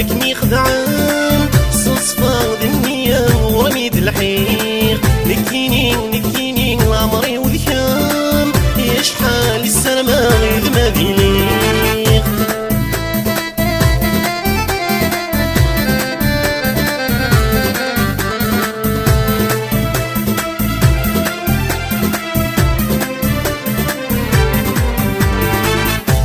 وينك ميخدعان صصفة دنيا ورميد الحيق نكيني نكيني لعمري وذكام يا شحال السلامة غير ما بيليق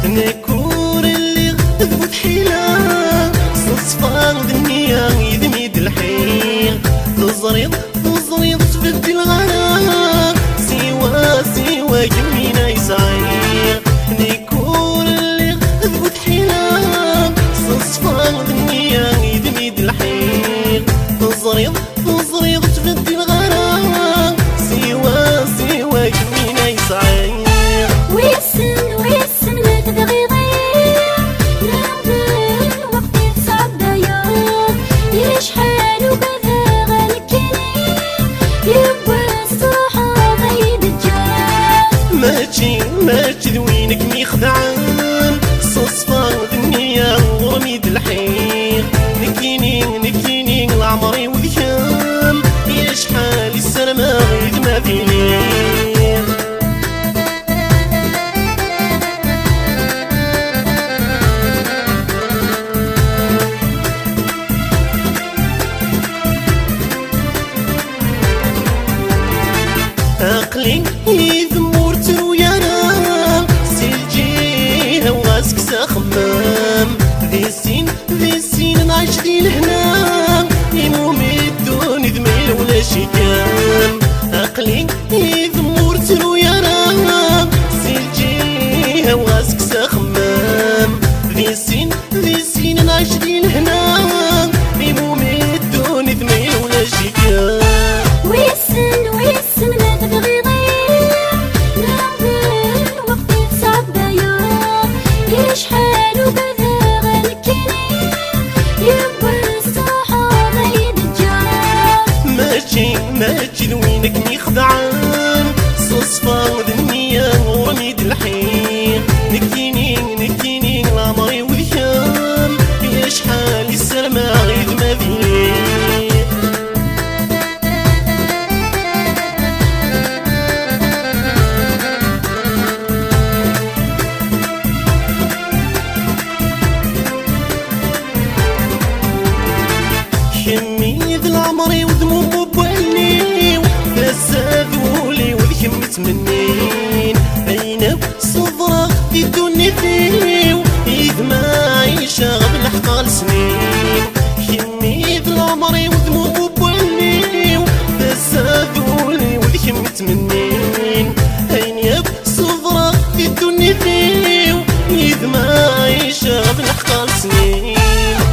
نكور اللي ذبوت حيلة صصفة دنيا يدميد الحيق تزريض تزريض تفدي الغرام سوا سوا يمينا يسعير نكور اللي ذبوت حيلة صصفة دنيا يدميد الحيق تزريض تزريض تفدي الغرام سوا سوا يمينا يسعير ويسن ويسن ما تبغي يضيع ناظر وقت يتصعب يوم يا شحال وكذا غالكني يبغى الصحة غيد الجار ماشي ذوينك ميخدعان صصفة دنيا ورميد الحيق نكيني نكيني لعمري وذكام يا شحال السلامة غير ما بيليق عقلي يذمور ترويانا سيلجيها وغاسك ساخمام ذي السين نعيش دي لهنا يموم الدون ذميل ولا شكام عقلي يذمور ترويانا سيلجيها وغاسك ساخمام ذي السين نعيش دي لهنا يموم الدون ذميل ولا شكام ويسن ويسن ما تبغي يضيع ناظر وقت يتصعب يوم يا شحال وكذا غالكني يبغى الصحة غيد الجار ماشي ذوينك ميخدعان صصفة دنيا ورميد الحيق نكيني نكيني لعمري وذكام يا شحال السلامة غير ما بيليق كمي ذا العمري وذموم بوالي فسادولي وذكم متمنين عينب صفرة يدوني فيه إذ ما عيشة غب الحقال سنين كمي ذا العمري وذموم بوالي فسادولي وذكم متمنين عينب صفرة يدوني فيه إذ ما عيشة غب الحقال سنين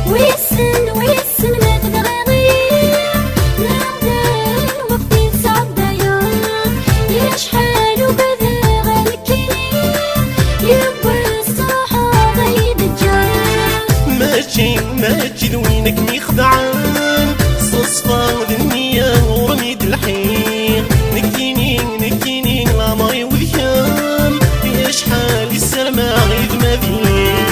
ويسن ويسن ما تبغي يضيع ناظر وقت يتصعب يوم يا شحال وكذا غالكني يبغى الصحة غيد الجار ماشي ذوينك ميخدعان صصفة دنيا ورميد الحيق نكيني نكيني لعمري وذكام يا شحال السلامة غير ما بيليق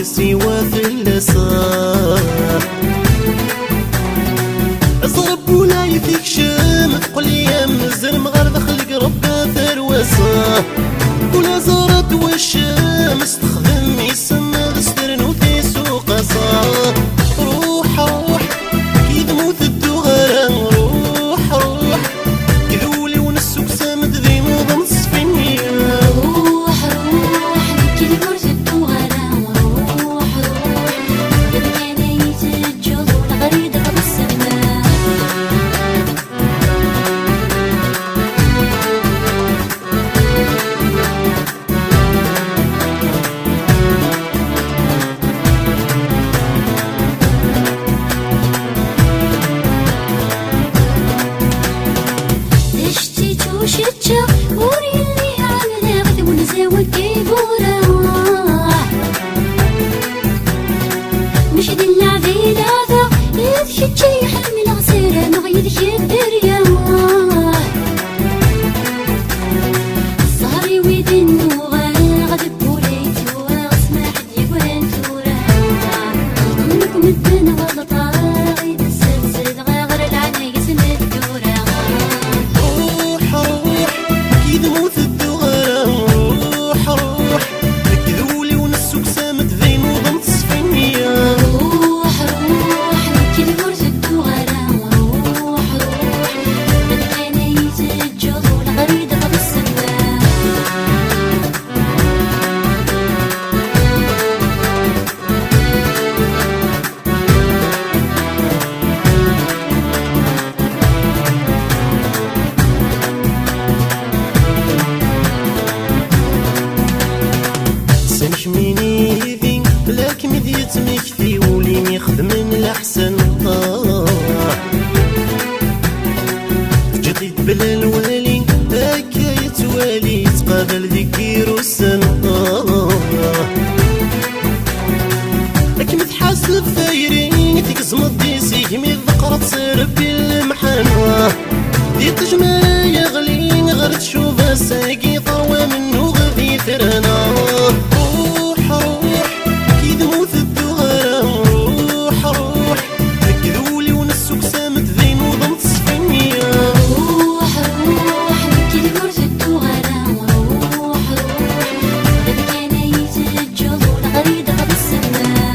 سوى فلسا أزرب ولا يفيك شام قل يا مزرم غير دخلك ربا ثروسا ولا زرد والشمس تخدم يسمى دسترن في سوق قصا روح روح كي تموت الدغرة روح روح كذولي ونسوك سامد ذي نظام صفيني روح روح كي تمرت الدغرة روح روح بدنا يتجوز والغريد قد السماء شتشا وري اللي عامله غد ونزاول كيبورا مش دلع ذي لعبة يدخل شي حلم الغسيرة ما يدخل الدريا صهري ويدن وغاد بوليت واسمع حد يقول تورا منكم الدنا غلطة غيد السلسل غير العني قسم الدورة يدموت الدغرة روح روح كذولي ونسوك سامد ذي نظام تصفينية روح روح كي تمرت الدغرة روح روح بدنا يتجوز والغريد قد السماء سنحميني ذي لك مديت مكتي ولي يخدم الأحسن جديد بلا الوالي هكا يتوالي تقابل ذكير السنة لك متحاسب ثايرين تقسم ديسي مي الذكرى تصير بالمحنة دي تجمع يغلي غير تشوف ساقي ثروة منو غذي ثرنا روح روح كي تموت الدغرة روح روح كذولي ونسوك سامد ذي نظام تصفينية روح روح كي تمرت الدغرة روح روح بدنا يتجوز والغريد قد السماء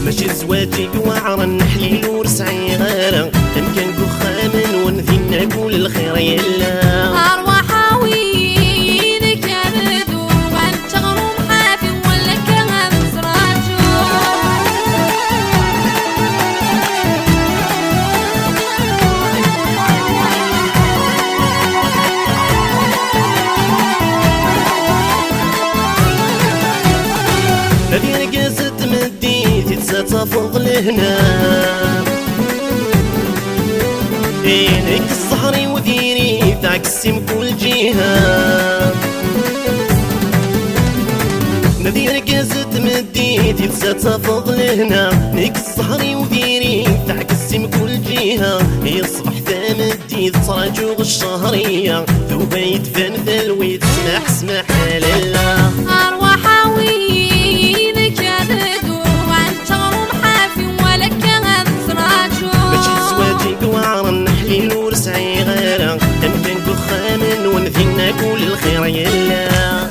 ماشي زواتي وعر النحلي ورسعي غيره ان كان كخامن ونذي نقول الخير يلا أرواحاوي كانت وانت غروم حافي ولا كان زراجو هذي رقازة مدي تتفوق لهنا عينك الزهري وديري تعكسي من كل جهة نادي رقازة مدي تتفوق لهنا نيك الزهري وديري تعكسي من كل جهة يصبح ثامدي تراجوغ الشهرية ذوبا يدفن ذلوي تسمح سمح لالا أرواحاوي كانت وانت غروم حافي ولا كان زراجو ماشي زواجي وعر النحلي ورسعي غيره ان كان كخامن ونذي نقول الخير يلا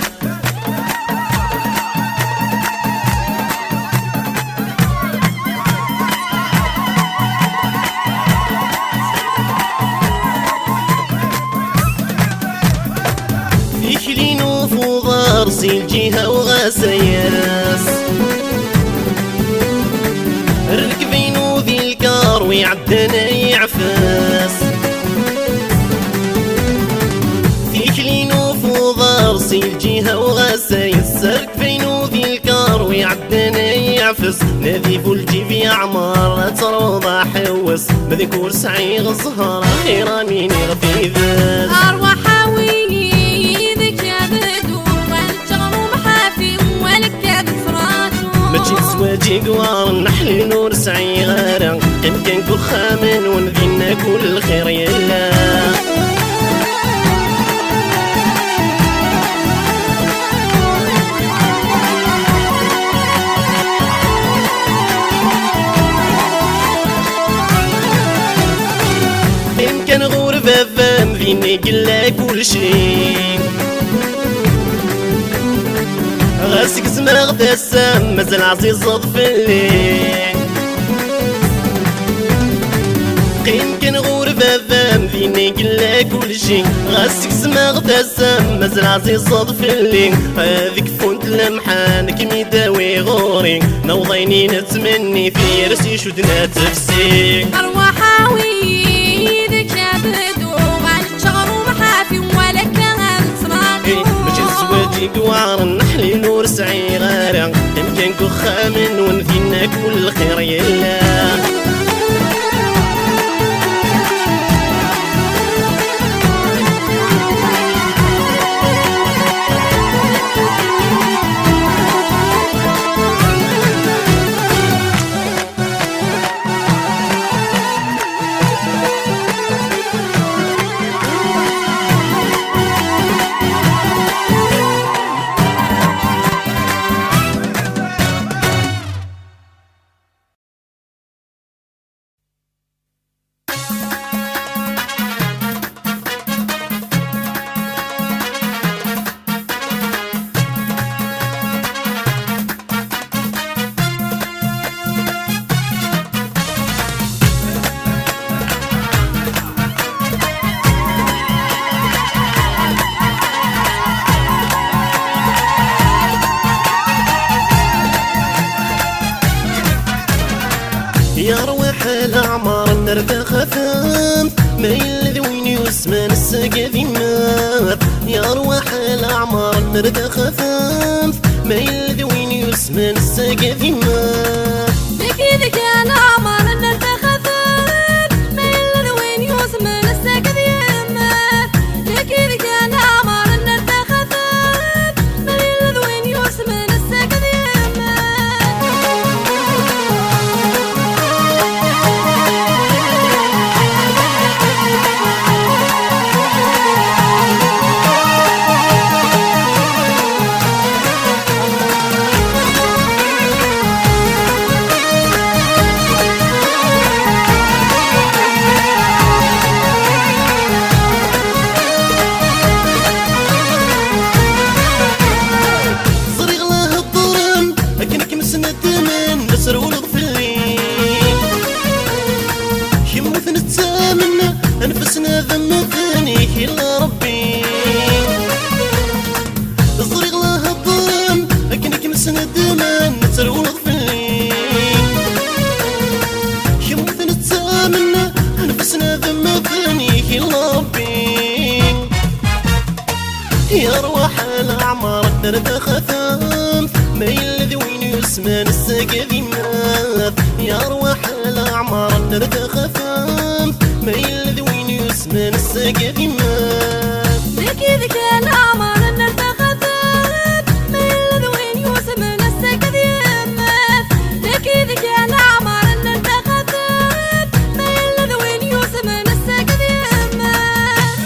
الجهة وغسياس ركبينو ذي الكار ويعدنا يعفاس فيكلينو فوضار سي الجهة وغسياس ركبينو ذي الكار ويعدنا يعفس نذيف الجيب يا عمار تروضى حوس مذكور سعي الزهر خيرا مين يغفي ذات أروح حوينك يا بدو والجغر محافي ولك بفراتو ماشي زواجي قوار نحلي نور سعي غارة كان كل خامن ونذينا كل خير يلا كان غربة فام فيني قلا كل شي غاسك زماغ دسام مازال عزيز صدف الليل كان غربة فام فيني قلا كل شي غاسك زماغ دسام مازال عزيز صدف الليل هذيك فونت لمحان كمي داوي غوري نوضيني نتمني في راسي شدنا تفسير أروح حوينك يا بدو والجغر محافي ولك بفراتو ماشي زواجي قوار نحلي نور سعي غارة يمكن كو خامن ونفينا كل خير يلا يا روح الأعمار نرد خفاف ما يلذ وين يسمن السقف مات يا روح الأعمار نرد خفاف ما يلذ وين يسمن السقف مات لكيدك يا العمر نرد خفاف ما يلذ وين يسمن السقف يمات لكيدك يا العمر نرد خفاف ما يلذ وين يسمن السقف أنفسنا ذم ثاني إلا ربي الطريق لها الظلم لكنك مسنا دمان نتسرول ضفلي يموت نتسامنا أنفسنا ذم ثاني إلا ربي يا أرواح الأعمار ترد خفاف ما يلذي وين يسمى السقاذي مات يا أرواح الأعمار ترد خفاف ما يلذي وين يسمى السقاذي مات لكيدك يا العمر نرد خفاف ما يلذ وين يسمى السقاذي مات لكيدك يا العمر نرد خفاف ما يلذ وين يسمى السقاذي مات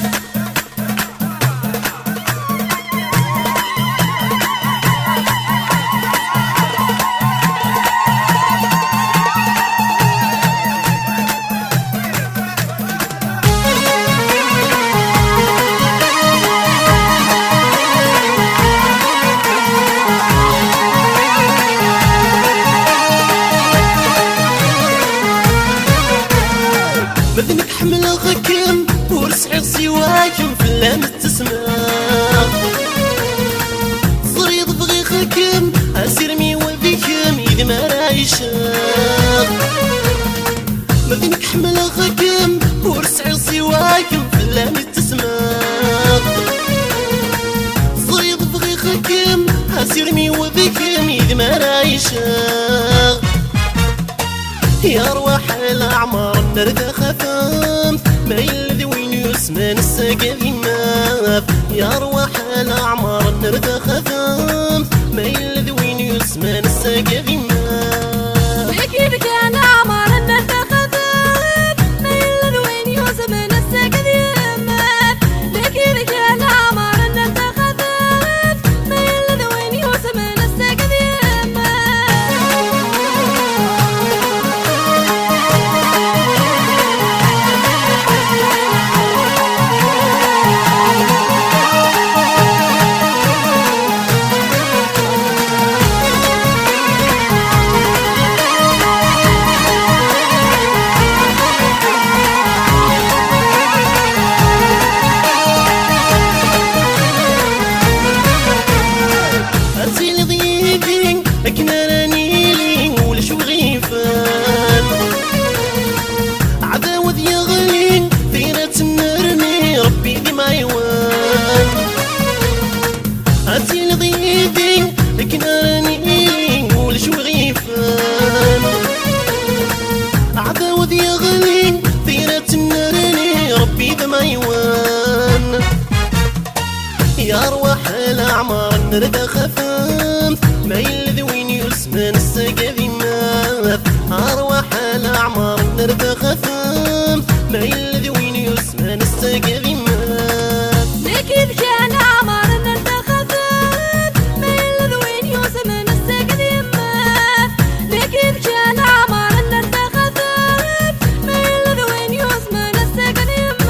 أسيرمي وذكم إذ ما رايشاغ يا أرواح الأعمار نرد خفاف ما يلذ وين يسمى نساق ذماف يا أرواح الأعمار نرد خفاف ما يلذ وين يسمى نساق ذماف وكيف كان عمر الناس خفاف ما يلذ وين يسمى نساق ذماف لكن كان عمر الناس خفاف ما يلذ وين يسمى نساق ذماف أرسل ضيفي لكن راني لي ولا شو غيفان عداوة يغلي ثيرة النرمي ربي دي ما يوان أرسل ضيفي لكن راني لي ولا شو غيفان عداوة يغلي ثيرة النرمي ربي دي ما يوان يا أرواح الأعمار نرد خفاف ما يلذ وين يسمى نساق ذماف أرواح الأعمار نرد خفاف ما يلذ وين يسمى نساق ذماف لكن كان عمر الناس خفاف ما يلذ وين يسمى نساق ذماف لكن كان عمر الناس خفاف ما يلذ وين يسمى نساق ذماف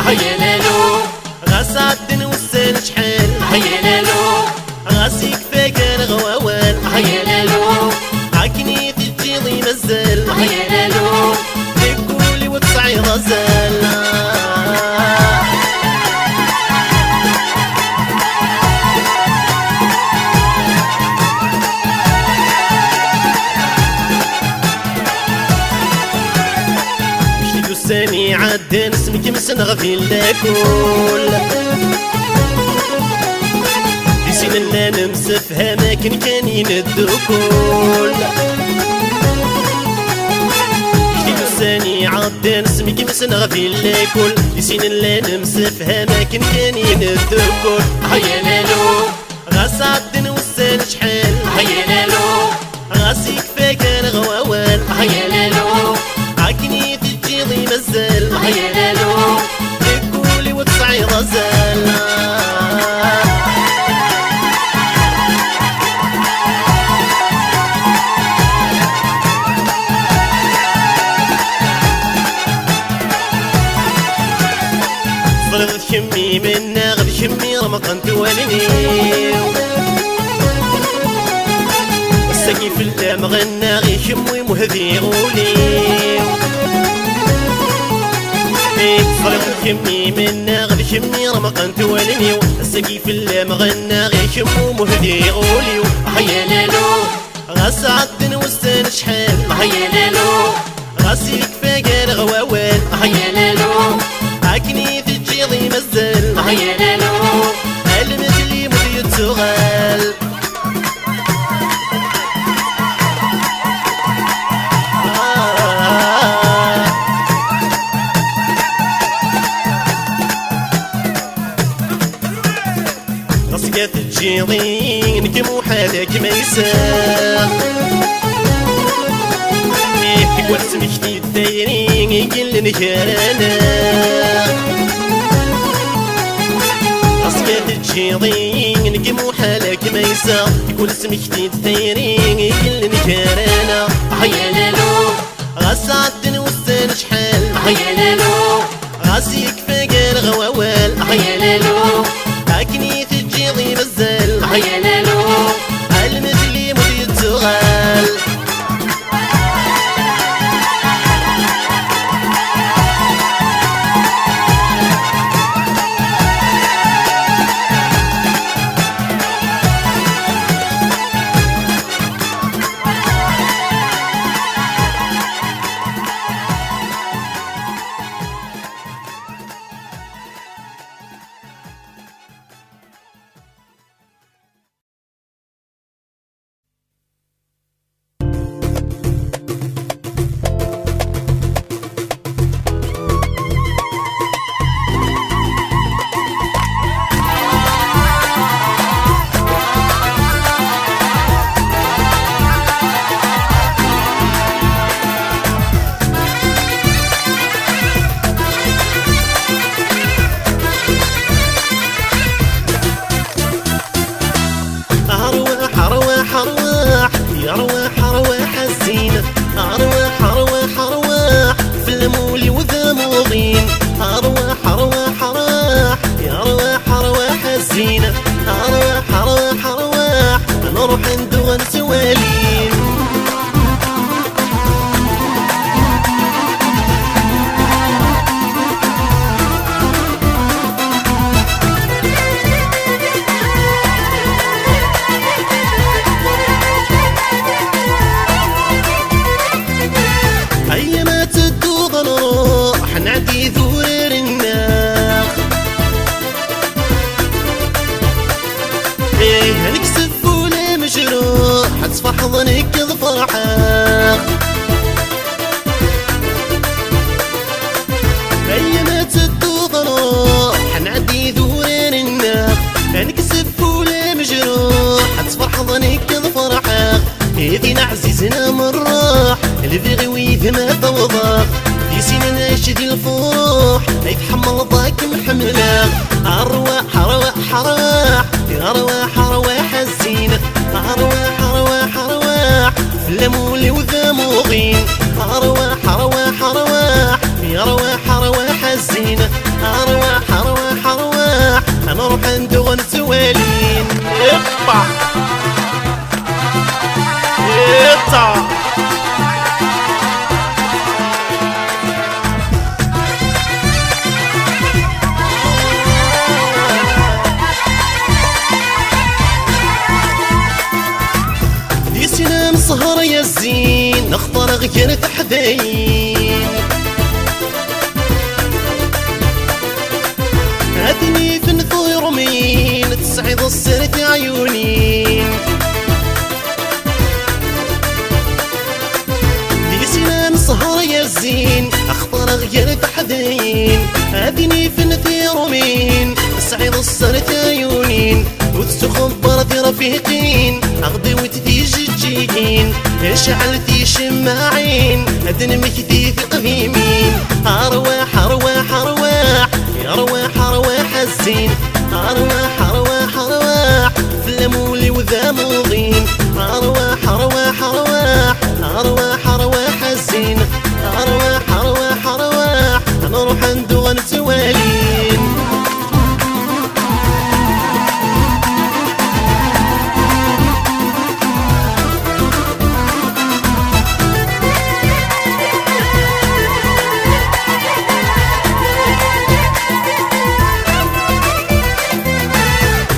هيا لالو غاس عدن والسن شحال هيا لالو غاسي كفاك الغواوال هيا لالو عاكني تجيضي مزال هيا لالو تقولي وتصعي غزال سامي عدن اسمك مسنغ في اللاكول ديسين لنا نمسفها ما كان يندوكول جديد سامي عدن اسمك مسنغ في اللاكول ديسين لنا نمسفها ما كان يندوكول هيا لالو غاس عدن والسان شحال هيا لالو غاسي كفاك الغواوال هيا لالو عاكني تجيضي مزال هيا لالو تقولي وتصعي غزال صرت كمي منا غد كمي رمقن توالني والسقي في اللام غنى غي كمي مهدي غولي صرت كمي منا غد كمي رمقن توالني والسقي في اللام غنى غي كمو مهدي غولي هيا لالو غاس عدن والسان شحال هيا لالو غاسي كفاك الغواوال هيا لالو عاكني تجيضي مزال هيا لالو المثلي مذي التغال راسك تجيضي نكمو حالك ما يساق تقول سمكتي الدايرين يقل نكرانا راسك تجيضي نكمو حالك ما يساق تقول سمكتي الدايرين يقل نكرانا هيا لالو غاس عدن والسان شحال هيا لالو غاسي كفاك الغواوال هيا لالو عاكني تجيضي مزال هيا لالو المثلي مذي التغال في سنين ناشد الفرح يتحمل ضاك محملة أرواح أرواح أرواح يا أرواح أرواح الزينة أرواح أرواح أرواح فلمولي وذاموغين أرواح أرواح أرواح يا أرواح أرواح الزينة أرواح أرواح أرواح أنا نروح ندغن توالين إبا إيتا دي سنام سهر يا الزين نختار غير تحدين هاتني في نثور مين تسعد السرت عيونين دي سنان سهر يا الزين اختار غير تحدين هاتني في نثور مين تسعد السرت عيونين وتخبرت رفيقين أغدي وتتيجي تجيين شعلتي شماعين أدنمكتي في قديمين أرواح أرواح أرواح يا أرواح أرواح الزين أرواح أرواح أرواح فلمولي وذاموضين أرواح أرواح أرواح أرواح أرواح الزين أرواح أرواح أرواح نروح ندغن توالين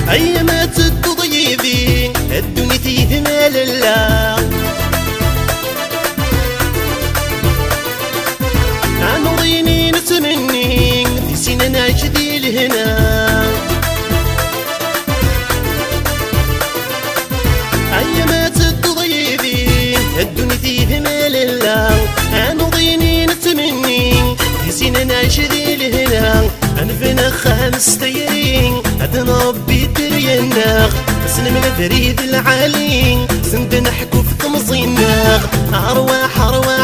أيامات التضييبين الدنيا تيهنا لله أنا ضيني نتمني في سنة نعيش دي لهنا أيامات التضييبين الدنيا تيهنا لله أنا ضيني نتمني في سنة نعيش دي لهنا أنا فينا خمس تيرين أدنى ربي تريناغ سن من فريد العالي سند نحكو في تمزيناغ أرواح أرواح